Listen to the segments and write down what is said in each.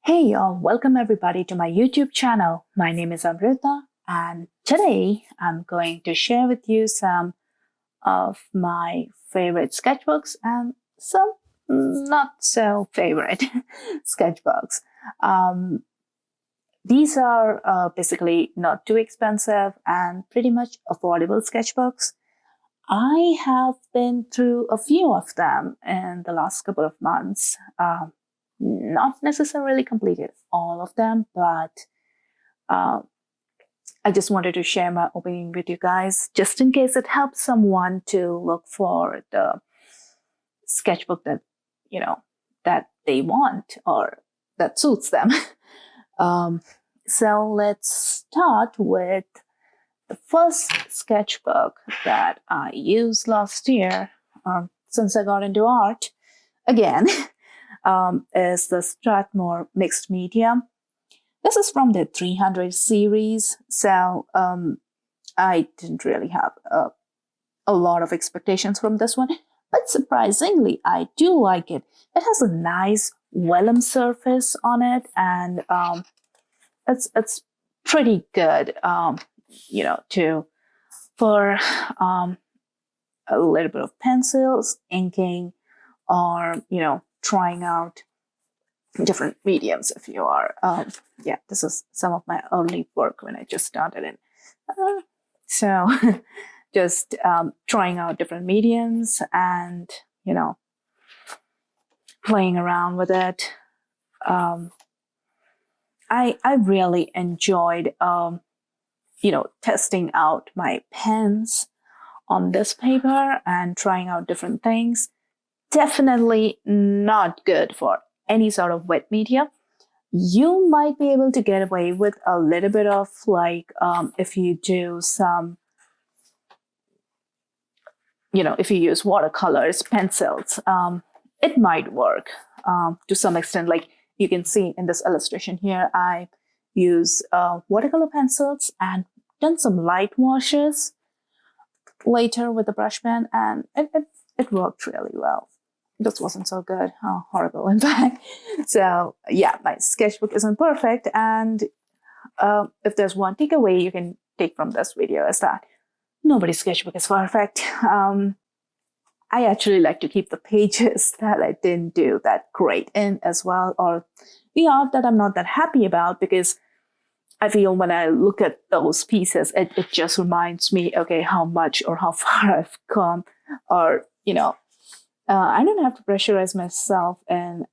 Hey y'all, welcome everybody to my YouTube channel. My name is Amrita and today I'm going to share with you some of my favorite sketchbooks and some not so favorite sketchbooks. These are basically not too expensive and pretty much affordable sketchbooks. I have been through a few of them in the last couple of months. Not necessarily completed all of them, but I just wanted to share my opinion with you guys, just in case it helps someone to look for the sketchbook that, that they want or that suits them. So let's start with the first sketchbook that I used last year, since I got into art again. Is the Strathmore MIxed Media. This is from the 300 series, so I didn't really have a lot of expectations from this one, but surprisingly, I do like it. It has a nice vellum surface on it, and it's pretty good, for a little bit of pencils, inking, or trying out different mediums if you are. This is some of my early work when I just started it. So just trying out different mediums and, playing around with it. I really enjoyed, testing out my pens on this paper and trying out different things. Definitely not good for any sort of wet media. You might be able to get away with a little bit of if you do some, if you use watercolors, pencils, it might work to some extent. Like you can see in this illustration here, I use watercolor pencils and done some light washes later with the brush pen, and it worked really well. This wasn't so good. Oh, horrible, in fact. So yeah, my sketchbook isn't perfect. And if there's one takeaway you can take from this video is that nobody's sketchbook is perfect. I actually like to keep the pages that I didn't do that great in as well, or the art that I'm not that happy about, because I feel when I look at those pieces, it just reminds me, okay, how much or how far I've come, or, I don't have to pressurize myself in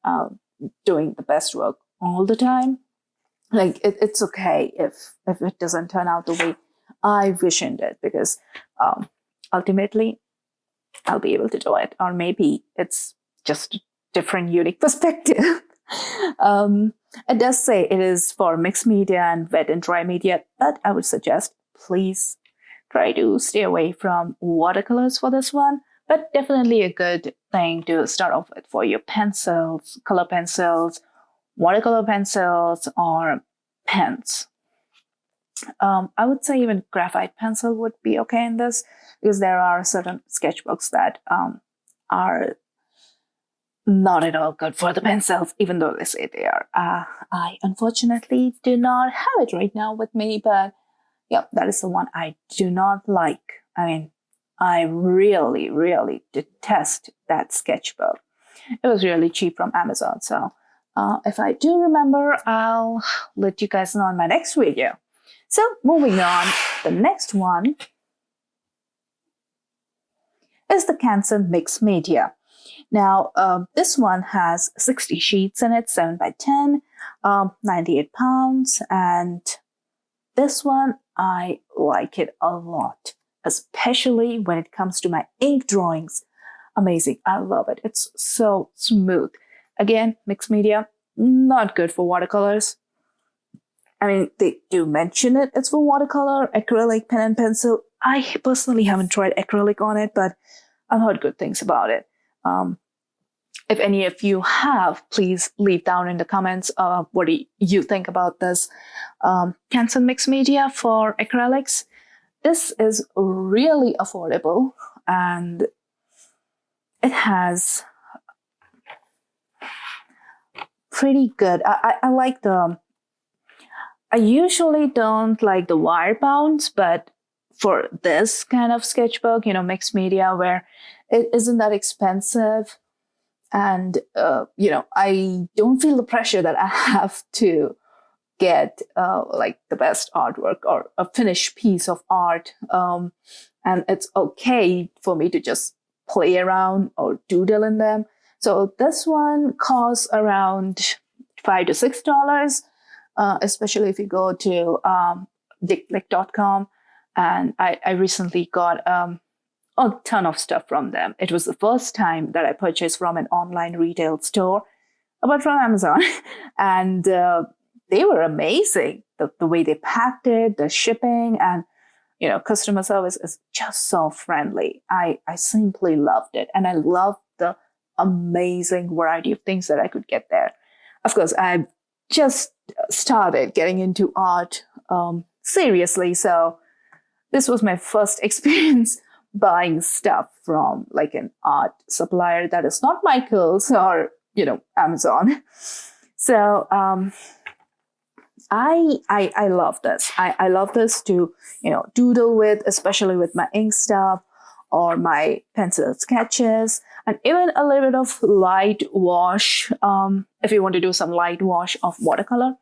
doing the best work all the time. Like it's okay if it doesn't turn out the way I visioned it, because ultimately I'll be able to do it, or maybe it's just a different, unique perspective. It does say it is for mixed media and wet and dry media, but I would suggest please try to stay away from watercolors for this one. But definitely a good thing to start off with for your pencils, color pencils, watercolor pencils, or pens. I would say even graphite pencil would be okay in this, because there are certain sketchbooks that are not at all good for the pencils, even though they say they are. I unfortunately do not have it right now with me, but yeah, that is the one I do not like. I mean, I really, really detest that sketchbook. It was really cheap from Amazon. So if I do remember, I'll let you guys know in my next video. So moving on, the next one is the Canson MIxed Media. Now, this one has 60 sheets in it, 7 by 10, 98 pounds. And this one, I like it a lot, especially when it comes to my ink drawings. Amazing. I love it. It's so smooth. Again, mixed media, not good for watercolors. I mean, they do mention it. It's for watercolor, acrylic, pen and pencil. I personally haven't tried acrylic on it, but I've heard good things about it. If any of you have, please leave down in the comments what do you think about this Canson MIxed Media for acrylics. This is really affordable, and it has pretty good. I like I usually don't like the wire bounds, but for this kind of sketchbook, mixed media where it isn't that expensive, and I don't feel the pressure that I have to get like the best artwork or a finished piece of art, and it's okay for me to just play around or doodle in them. So this one costs around $5 to $6, especially if you go to dickblick.com. And I recently got a ton of stuff from them. It was the first time that I purchased from an online retail store, but from Amazon. And they were amazing. The way they packed it, the shipping, and customer service is just so friendly. I simply loved it. And I loved the amazing variety of things that I could get there. Of course, I just started getting into art seriously. So this was my first experience buying stuff from like an art supplier that is not Michael's or, Amazon. So I love this. I love this to, doodle with, especially with my ink stuff or my pencil sketches, and even a little bit of light wash. If you want to do some light wash of watercolor,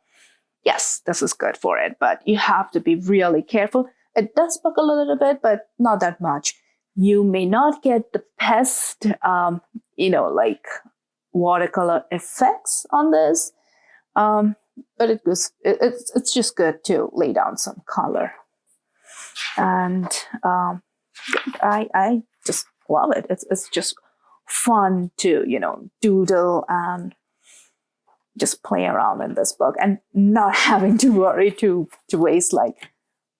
yes, this is good for it, but you have to be really careful. It does buckle a little bit, but not that much. You may not get the best, like watercolor effects on this, but it's just good to lay down some color. And I just love it. It's just fun to, doodle and just play around in this book and not having to worry to waste like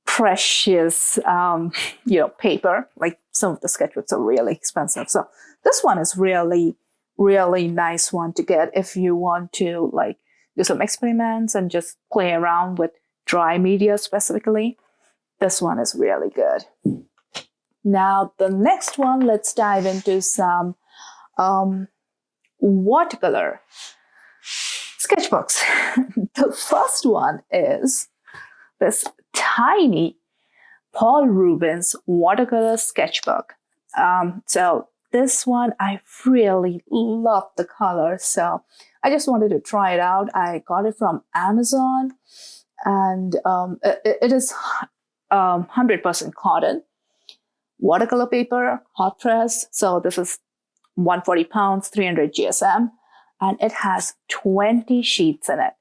precious, paper. Like some of the sketchbooks are really expensive. So this one is really, really nice one to get if you want to like do some experiments and just play around with dry media specifically. This one is really good. Now, the next one, let's dive into some watercolor sketchbooks. The first one is this tiny Paul Rubens watercolor sketchbook. So this one, I really love the color. So I just wanted to try it out. I got it from Amazon, and it is 100% cotton, watercolor paper, hot press. So this is 140 pounds, 300 GSM, and it has 20 sheets in it.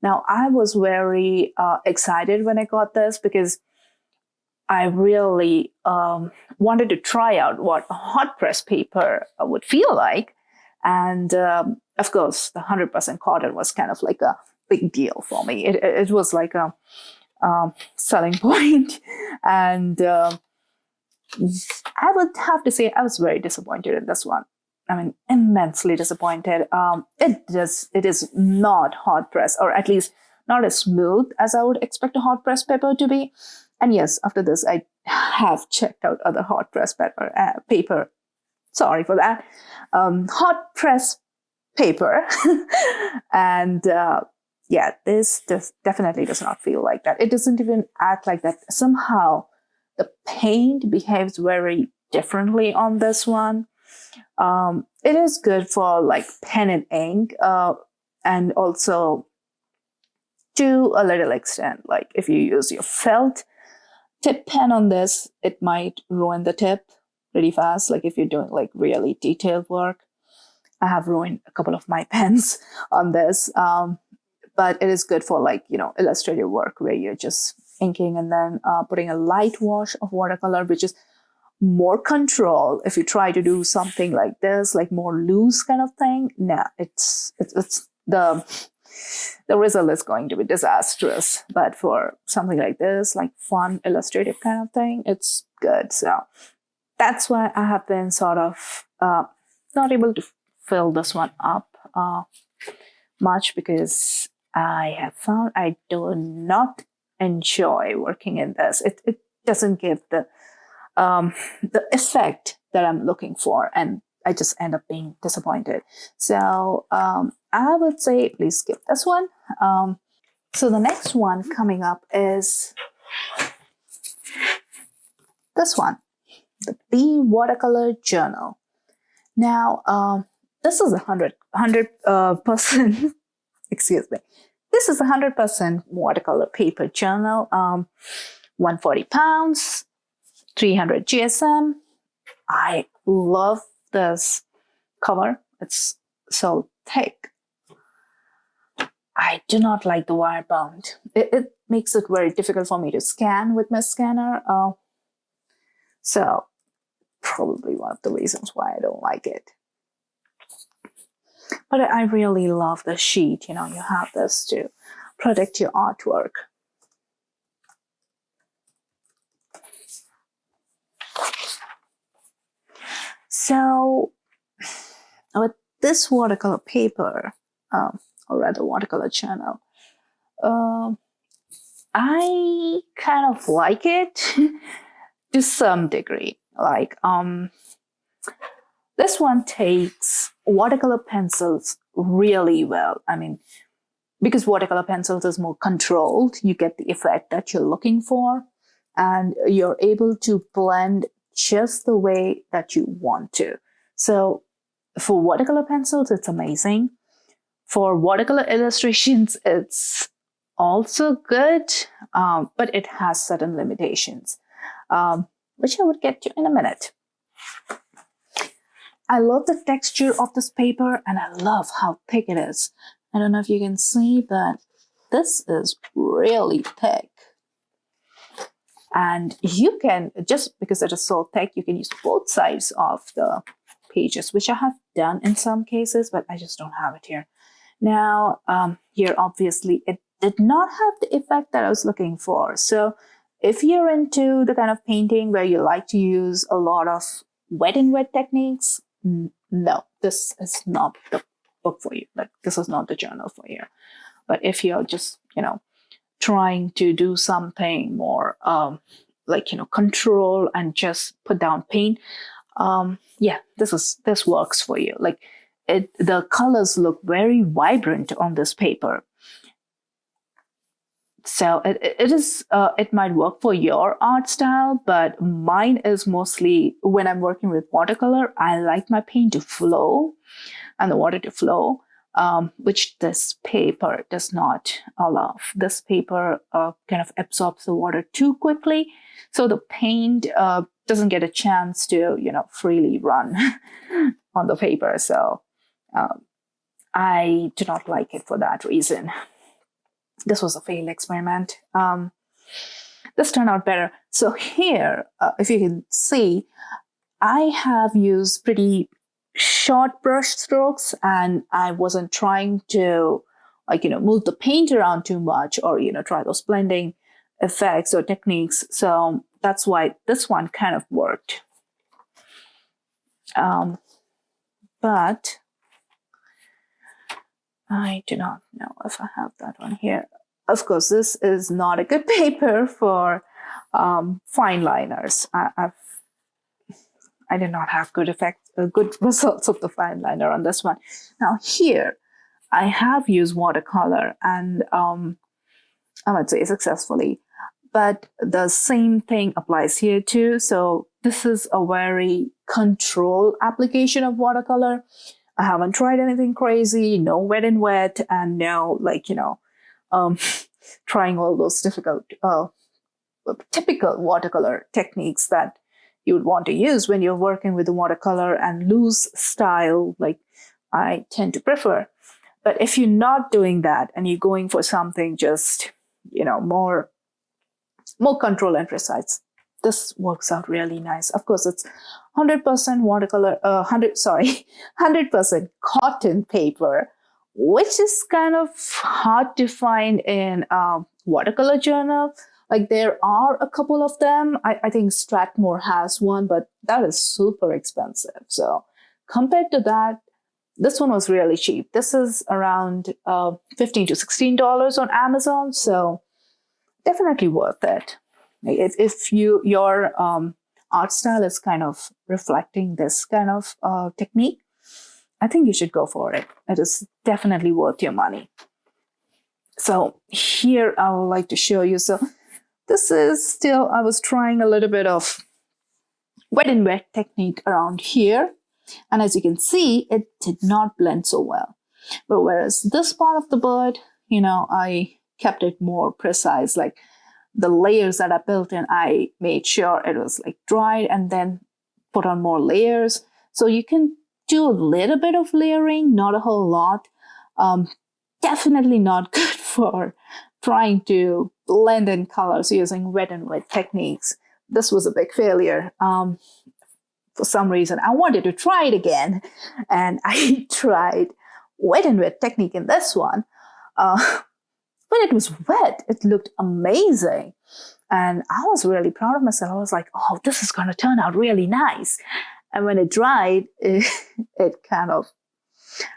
Now, I was very excited when I got this because I really wanted to try out what a hot press paper would feel like. And of course, the 100% cotton was kind of like a big deal for me. It was like a selling point. And I would have to say I was very disappointed in this one. I mean, immensely disappointed. It is not hot press, or at least not as smooth as I would expect a hot press paper to be. And yes, after this, I have checked out other hot press paper. Sorry for that. Hot press paper. And this definitely does not feel like that. It doesn't even act like that. Somehow the paint behaves very differently on this one. It is good for like pen and ink, and also to a little extent, like if you use your felt tip pen on this, it might ruin the tip pretty fast. Like if you're doing like really detailed work, I have ruined a couple of my pens on this. But it is good for like, illustrative work where you're just inking and then putting a light wash of watercolor, which is more control. If you try to do something like this, like more loose kind of thing, it's the result is going to be disastrous. But for something like this, like fun, illustrative kind of thing, it's good. So that's why I have been sort of not able to fill this one up much, because I have found I do not enjoy working in this. It doesn't give the effect that I'm looking for. And I just end up being disappointed. So I would say please skip this one. So the next one coming up is this one, the Watercolor Journal. Now, this is 100%, excuse me. This is 100% watercolor paper journal, 140 pounds, 300 GSM. I love this cover. It's so thick. I do not like the wire bound. It makes it very difficult for me to scan with my scanner. So probably one of the reasons why I don't like it. But I really love the sheet. You have this to protect your artwork. So with this watercolor paper, or rather watercolor journal, I kind of like it to some degree. Like this one takes watercolor pencils really well. I mean, because watercolor pencils is more controlled, you get the effect that you're looking for, and you're able to blend just the way that you want to. So for watercolor pencils, it's amazing. For watercolor illustrations, it's also good, but it has certain limitations, which I would get to in a minute. I love the texture of this paper, and I love how thick it is. I don't know if you can see, but this is really thick. And you can, just because it is so thick, you can use both sides of the pages, which I have done in some cases, but I just don't have it here. Now, here, obviously, it did not have the effect that I was looking for. So if you're into the kind of painting where you like to use a lot of wet and wet techniques, no, this is not the book for you. Like, this is not the journal for you. But if you're just, trying to do something more control and just put down paint, yeah, this works for you. Like, the colors look very vibrant on this paper. So it might work for your art style, but mine is mostly, when I'm working with watercolor, I like my paint to flow and the water to flow, which this paper does not allow. This paper kind of absorbs the water too quickly, so the paint doesn't get a chance to, freely run on the paper. So I do not like it for that reason. This was a failed experiment. This turned out better. So here, if you can see, I have used pretty short brush strokes, and I wasn't trying to move the paint around too much, or try those blending effects or techniques. So that's why this one kind of worked. But I do not know if I have that one here. Of course, this is not a good paper for fine liners. I did not have good results of the fine liner on this one. Now here, I have used watercolor, and I would say successfully, but the same thing applies here too. So this is a very controlled application of watercolor. I haven't tried anything crazy, no wet and wet, and no trying all those difficult, typical watercolor techniques that you would want to use when you're working with the watercolor and loose style, like I tend to prefer. But if you're not doing that and you're going for something just, more control and precise, this works out really nice. Of course, it's 100% watercolor, 100% cotton paper, which is kind of hard to find in watercolor journal. Like, there are a couple of them. I think Strathmore has one, but that is super expensive. So compared to that, this one was really cheap. This is around $15 to $16 on Amazon. So definitely worth it. If your art style is kind of reflecting this kind of technique, I think you should go for it. It is definitely worth your money. So here I would like to show you. So this is still, I was trying a little bit of wet and wet technique around here. And as you can see, it did not blend so well. But whereas this part of the bird, I kept it more precise. Like the layers that I built in, I made sure it was like dried and then put on more layers. So you can do a little bit of layering, not a whole lot. Definitely not good for trying to blend in colors using wet and wet techniques. This was a big failure. For some reason, I wanted to try it again, and I tried wet and wet technique in this one. When it was wet, it looked amazing. And I was really proud of myself. I was like, oh, this is going to turn out really nice. And when it dried, it kind of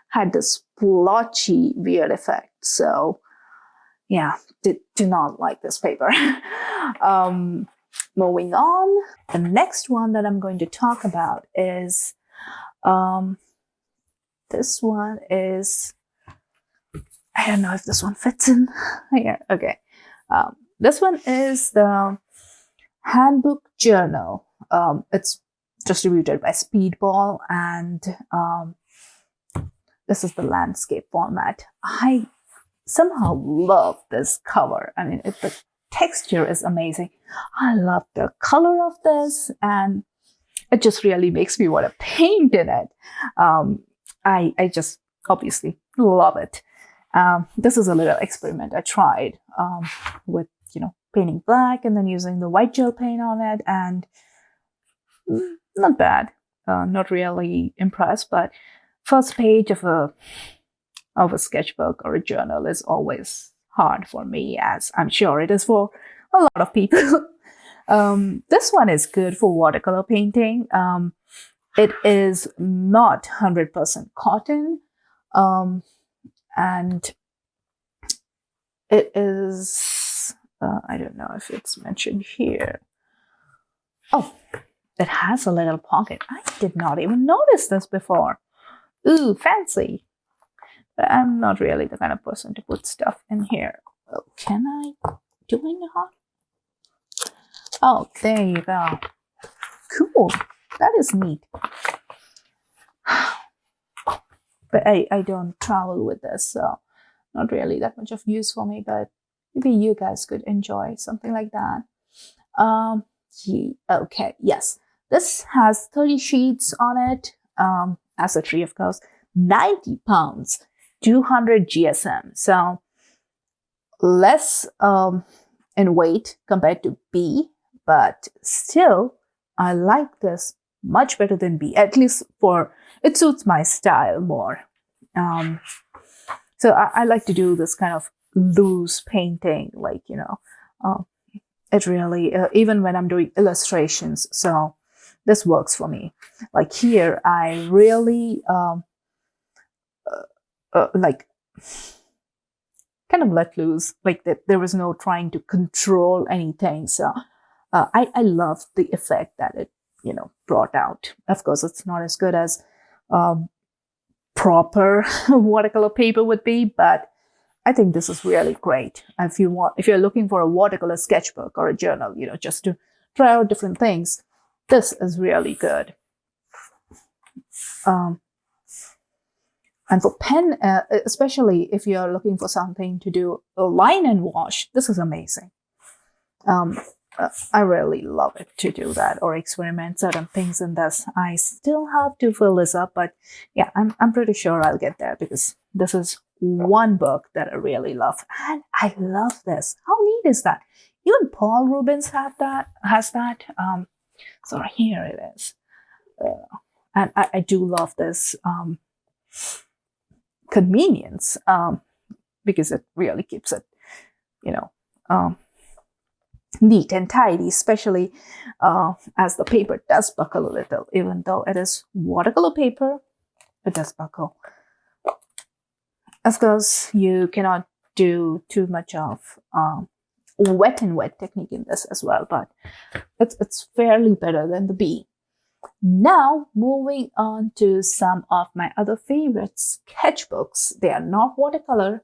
had this splotchy, weird effect. So, yeah, do not like this paper. Moving on, the next one that I'm going to talk about is, this one is, I don't know if this one fits in here. Okay. This one is the Handbook Journal. It's distributed by Speedball, and this is the landscape format. I somehow love this cover. I mean, the texture is amazing. I love the color of this, and it just really makes me want to paint in it. I just obviously love it. This is a little experiment I tried with, painting black and then using the white gel paint on it, and not bad. Not really impressed, but first page of a sketchbook or a journal is always hard for me, as I'm sure it is for a lot of people. This one is good for watercolor painting. It is not 100% cotton, and it is, I don't know if it's mentioned here. Oh, it has a little pocket. I did not even notice this before. Ooh, fancy. But I'm not really the kind of person to put stuff in here. Oh, can I do it hot? Oh, there you go. Cool. That is neat. But I don't travel with this, so not really that much of use for me, but maybe you guys could enjoy something like that. Okay, yes. This has 30 sheets on it. As a tree, of course. 90 pounds, 200 GSM. So less in weight compared to B, but still, I like this much better than B, at least it suits my style more. So I like to do this kind of loose painting, like, it really, even when I'm doing illustrations. So this works for me. Like here, I really like kind of let loose, like that there was no trying to control anything. So I love the effect that it, brought out. Of course, it's not as good as proper watercolor paper would be, but I think this is really great. If you're looking for a watercolor sketchbook or a journal, just to try out different things, this is really good. And for pen, especially if you're looking for something to do a line and wash, this is amazing. I really love it to do that or experiment certain things in this. I still have to fill this up, but yeah, I'm pretty sure I'll get there, because this is one book that I really love. And I love this. How neat is that? Even Paul Rubens has that. So here it is. And I do love this convenience, because it really keeps it, neat and tidy, especially as the paper does buckle a little. Even though it is watercolor paper, it does buckle. Of course, you cannot do too much of wet and wet technique in this as well, but it's fairly better than the B. Now, moving on to some of my other favorite sketchbooks. They are not watercolor.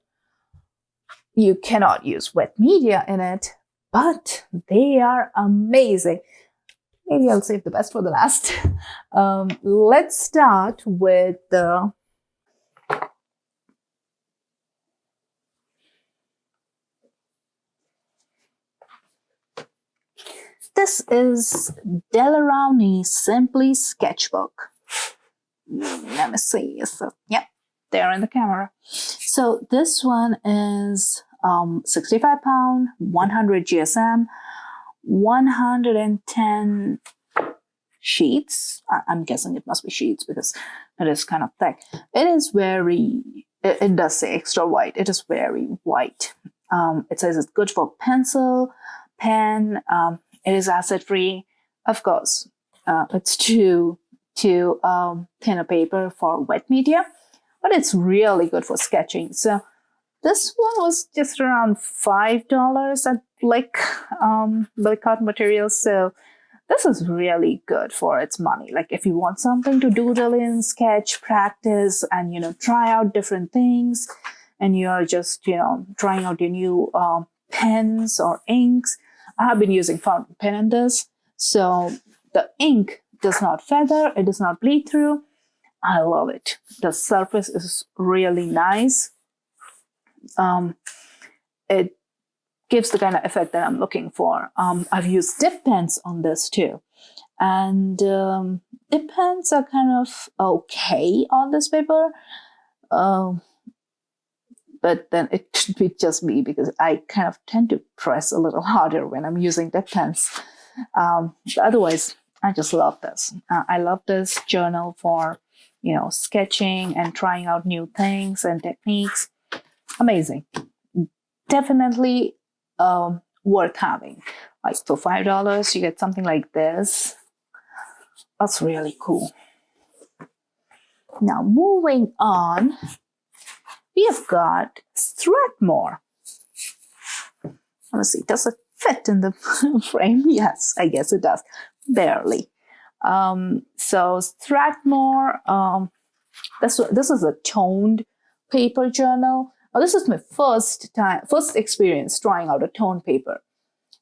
You cannot use wet media in it, but they are amazing. Maybe I'll save the best for the last. Let's start with the This is Rowney Simply Sketchbook. Let me see. So, yep, there in the camera. So this one is 65 pound, 100 GSM, 110 sheets. I'm guessing it must be sheets because it is kind of thick. It is very, it does say extra white. It is very white. It says it's good for pencil, pen. It is acid-free. Of course, it's too thinner paper for wet media, but it's really good for sketching. So this one was just around $5 at Blick Art Materials. So this is really good for its money. Like if you want something to doodle in, sketch, practice, and try out different things, and you're just trying out your new pens or inks. I have been using fountain pen in this, so the ink does not feather, it does not bleed through. I love it. The surface is really nice. It gives the kind of effect that I'm looking for. I've used dip pens on this too, and dip pens are kind of okay on this paper. But then it could be just me because I kind of tend to press a little harder when I'm using dip pens. Otherwise, I just love this. I love this journal for, sketching and trying out new things and techniques. Amazing. Definitely worth having. Like for $5, you get something like this. That's really cool. Now, moving on. We have got Strathmore. Let me see, does it fit in the frame? Yes, I guess it does. Barely. So Strathmore, this is a toned paper journal. This is my first experience trying out a toned paper.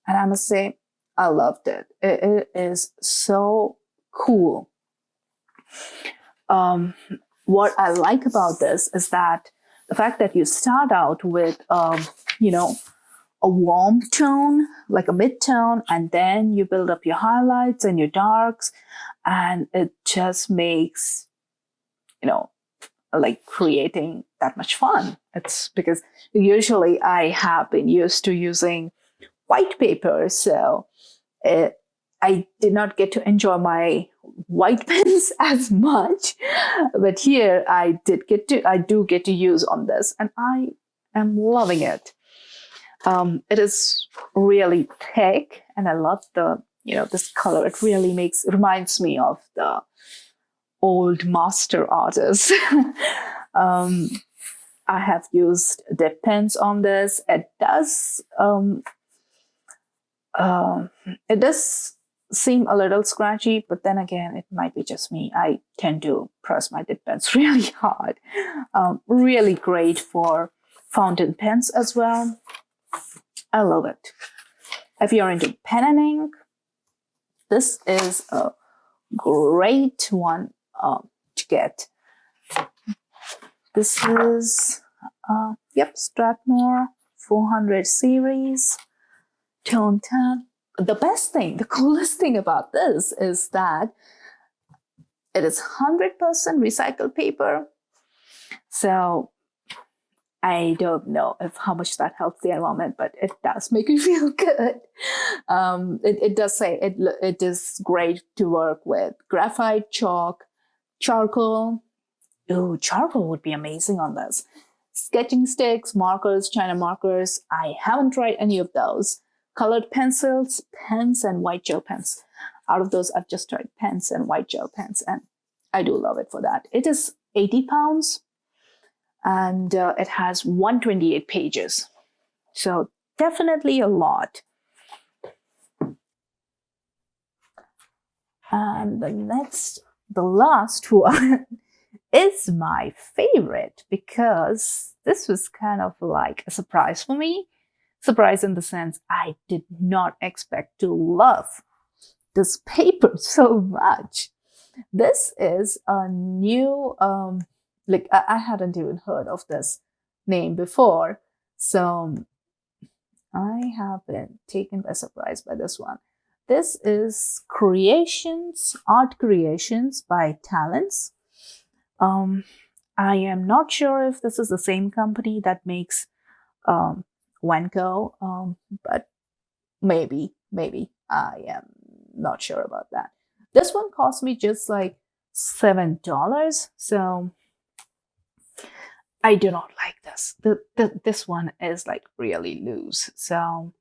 And I must say, I loved it. It is so cool. What I like about this is that the fact that you start out with, a warm tone, like a mid-tone, and then you build up your highlights and your darks, and it just makes, like creating that much fun. It's because usually I have been used to using white paper, so I did not get to enjoy my white pens as much, but here I do get to use on this, and I am loving it. It is really thick, and I love the this color. It really reminds me of the old master artists. I have used dip pens on this. It does seem a little scratchy, but then again, it might be just me. I tend to press my dip pens really hard. Really great for fountain pens as well. I love it. If you're into pen and ink, this is a great one to get. This is, Strathmore 400 series, Tone 10. The coolest thing about this is that it is 100% recycled paper. So I don't know how much that helps the environment, but it does make me feel good. It does say it is great to work with graphite, chalk, charcoal. Ooh, charcoal would be amazing on this. Sketching sticks, markers, China markers. I haven't tried any of those. Colored pencils, pens, and white gel pens. Out of those, I've just tried pens and white gel pens, and I do love it for that. It is 80 pounds, and it has 128 pages. So definitely a lot. And the last one is my favorite because this was kind of like a surprise for me. Surprise in the sense I did not expect to love this paper so much. This is a new, like I hadn't even heard of this name before. So I have been taken by surprise by this one. This is Art Creations by Talens. I am not sure if this is the same company that makes Wenco, but maybe. I am not sure about that. This one cost me just like $7, so I do not like this. This one is like really loose, so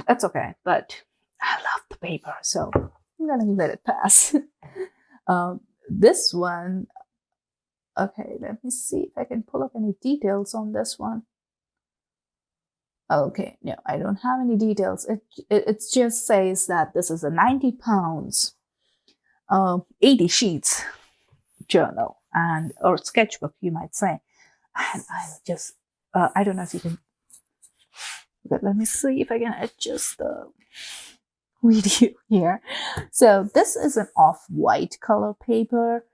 that's okay. But I love the paper, so I'm gonna let it pass. This one, okay, let me see if I can pull up any details on this one. Okay, no, I don't have any details. It just says that this is a 90 pounds, 80 sheets journal or sketchbook, you might say. And I just, I don't know if you can, but let me see if I can adjust the video here. So this is an off-white color paper.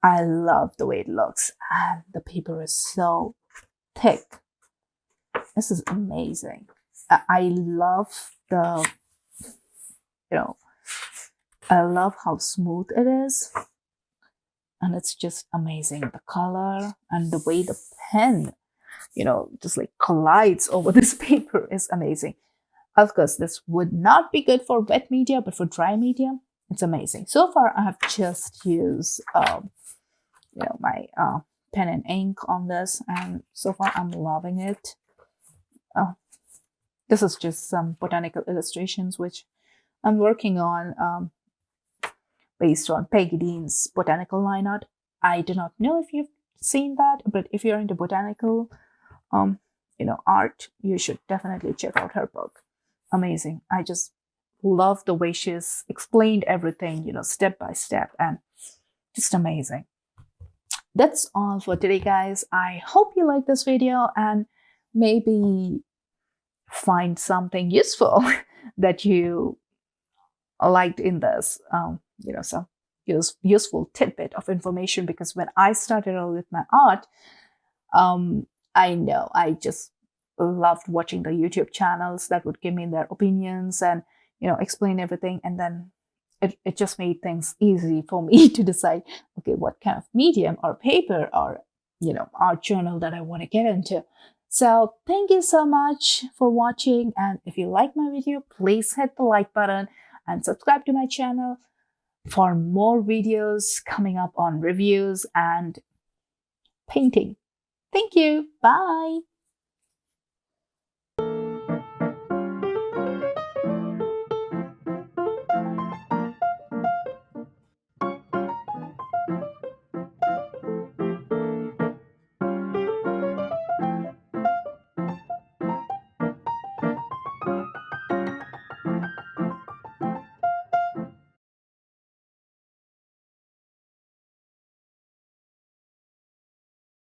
I love the way it looks, and the paper is so thick. This is amazing. I love the, I love how smooth it is. And it's just amazing. The color and the way the pen, just like collides over this paper is amazing. Of course, this would not be good for wet media, but for dry media, it's amazing. So far, I have just used, my pen and ink on this, and so far I'm loving it. This is just some botanical illustrations which I'm working on based on Peggy Dean's botanical line art. I do not know if you've seen that, but if you're into botanical art, you should definitely check out her book. Amazing. I just love the way she's explained everything, step by step, and just amazing. That's all for today, guys. I hope you like this video and maybe find something useful that you liked in this, some useful tidbit of information, because when I started out with my art, I know I just loved watching the YouTube channels that would give me their opinions and, explain everything. And then it just made things easy for me to decide, okay, what kind of medium or paper or, art journal that I want to get into. So thank you so much for watching. And if you like my video, please hit the like button and subscribe to my channel for more videos coming up on reviews and painting. Thank you. Bye.